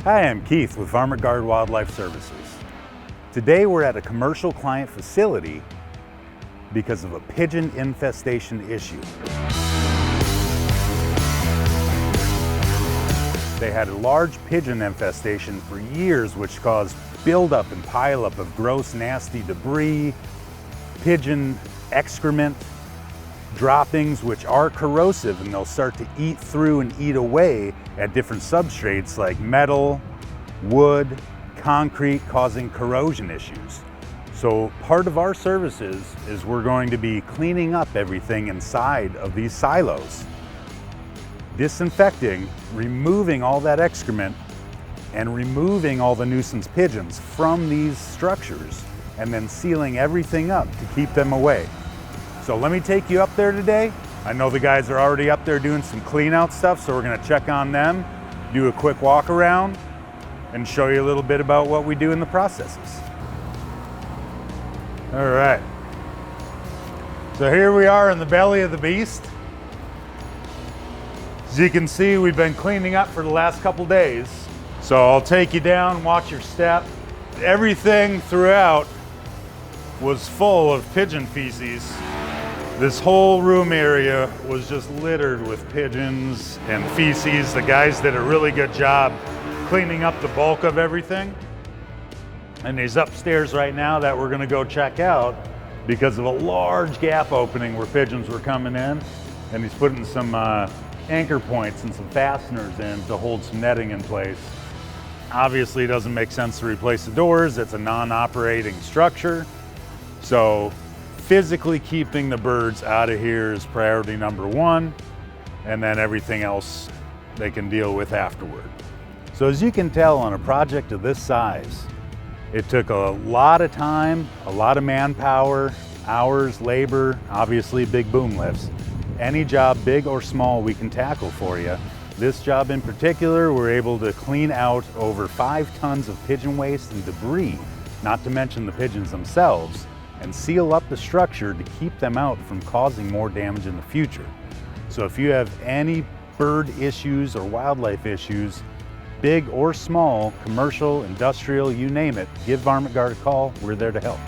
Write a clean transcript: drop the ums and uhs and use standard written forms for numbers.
Hi, I'm Keith with Varment Guard Wildlife Services. Today we're at a commercial client facility because of a pigeon infestation issue. They had a large pigeon infestation for years, which caused buildup and pileup of gross, nasty debris, pigeon excrement, droppings which are corrosive, and they'll start to eat through and eat away at different substrates like metal, wood, concrete, causing corrosion issues. So part of our services is we're going to be cleaning up everything inside of these silos, disinfecting, removing all that excrement, and removing all the nuisance pigeons from these structures, and then sealing everything up to keep them away. So let me take you up there today. I know the guys are already up there doing some clean out stuff, so we're gonna check on them, do a quick walk around, and show you a little bit about what we do in the processes. All right. So here we are in the belly of the beast. As you can see, we've been cleaning up for the last couple days. So I'll take you down, watch your step. Everything throughout was full of pigeon feces. This whole room area was just littered with pigeons and feces. The guys did a really good job cleaning up the bulk of everything. And he's upstairs right now that we're gonna go check out because of a large gap opening where pigeons were coming in. And he's putting some anchor points and some fasteners in to hold some netting in place. Obviously, it doesn't make sense to replace the doors. It's a non-operating structure. So physically keeping the birds out of here is priority number one, and then everything else they can deal with afterward. So as you can tell, on a project of this size, it took a lot of time, a lot of manpower, hours, labor, obviously big boom lifts. Any job, big or small, we can tackle for you. This job in particular, we're able to clean out over 5 tons of pigeon waste and debris, not to mention the pigeons themselves, and seal up the structure to keep them out from causing more damage in the future. So if you have any bird issues or wildlife issues, big or small, commercial, industrial, you name it, give Varment Guard a call. We're there to help.